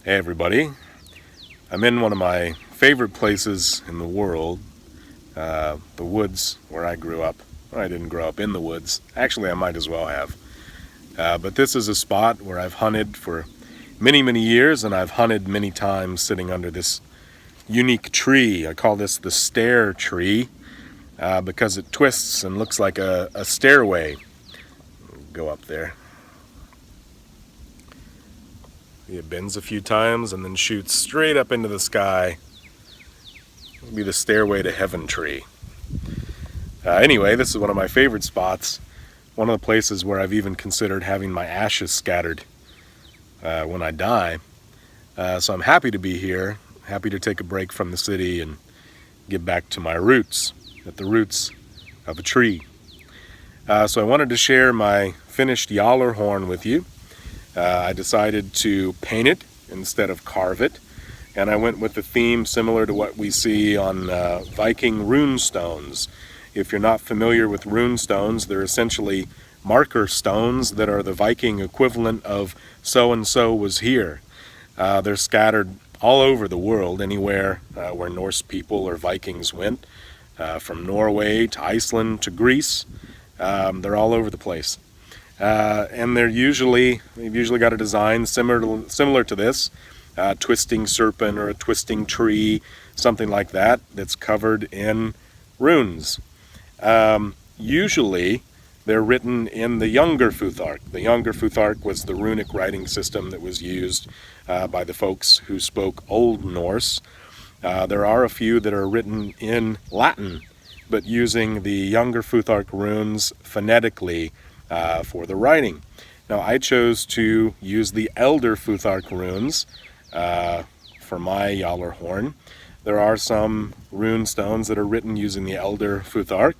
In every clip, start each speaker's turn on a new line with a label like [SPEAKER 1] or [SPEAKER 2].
[SPEAKER 1] Hey everybody, I'm in one of my favorite places in the world, the woods where I grew up. Well, I didn't grow up in the woods. Actually, I might as well have. But this is a spot where I've hunted for many, many years, and I've hunted many times sitting under this unique tree. I call this the stair tree because it twists and looks like a stairway. Go up there. It bends a few times and then shoots straight up into the sky. It'll be the Stairway to Heaven tree. Anyway, this is one of my favorite spots. One of the places where I've even considered having my ashes scattered when I die. So I'm happy to be here, happy to take a break from the city and get back to my roots, at the roots of a tree. So I wanted to share my finished Gjallarhorn with you. I decided to paint it instead of carve it, and I went with a theme similar to what we see on Viking Rune Stones. If you're not familiar with Rune Stones, they're essentially marker stones that are the Viking equivalent of so-and-so was here. They're scattered all over the world, anywhere where Norse people or Vikings went, from Norway to Iceland to Greece. They're all over the place. And they've usually got a design similar to this, twisting serpent or a twisting tree, something like that, that's covered in runes. Usually they're written in the Younger Futhark. The Younger Futhark was the runic writing system that was used by the folks who spoke Old Norse. There are a few that are written in Latin, but using the Younger Futhark runes phonetically for the writing. Now I chose to use the Elder Futhark runes for my Gjallarhorn. There are some rune stones that are written using the Elder Futhark.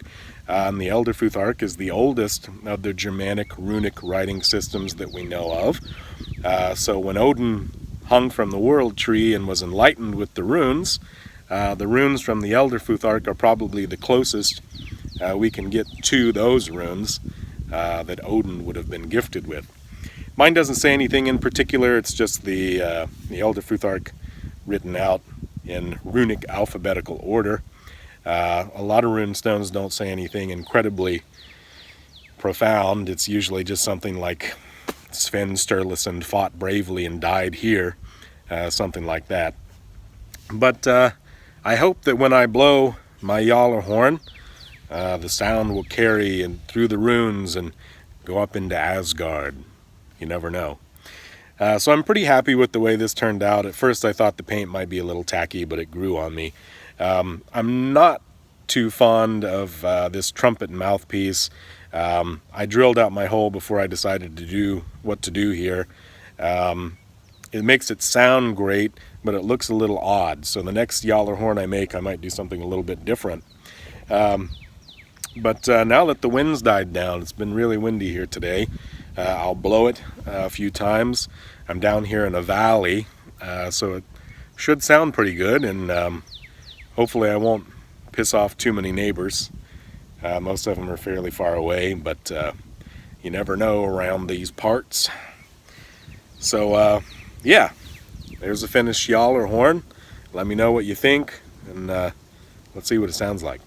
[SPEAKER 1] And the Elder Futhark is the oldest of the Germanic runic writing systems that we know of. So when Odin hung from the world tree and was enlightened with the runes from the Elder Futhark are probably the closest we can get to those runes that Odin would have been gifted with. Mine doesn't say anything in particular, it's just the Elder Futhark written out in runic alphabetical order. A lot of rune stones don't say anything incredibly profound. It's usually just something like Sven Sturluson fought bravely and died here, something like that. But I hope that when I blow my Gjallarhorn, the sound will carry and through the runes and go up into Asgard. You never know. So I'm pretty happy with the way this turned out. At first I thought the paint might be a little tacky, but it grew on me. I'm not too fond of this trumpet mouthpiece. I drilled out my hole before I decided to do what to do here. It makes it sound great, but it looks a little odd. So the next Gjallarhorn I make, I might do something a little bit different. But now that the wind's died down, it's been really windy here today, I'll blow it a few times. I'm down here in a valley, so it should sound pretty good, and hopefully I won't piss off too many neighbors. Most of them are fairly far away, but you never know around these parts. So yeah, there's a finished Gjallarhorn. Let me know what you think, and let's see what it sounds like.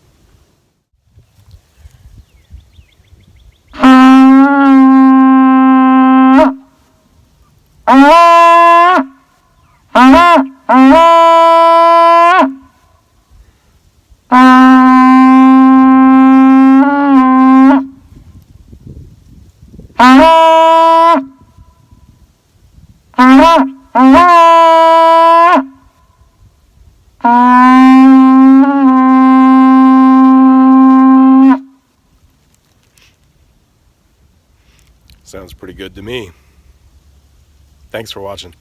[SPEAKER 1] Sounds pretty good to me. Thanks for watching.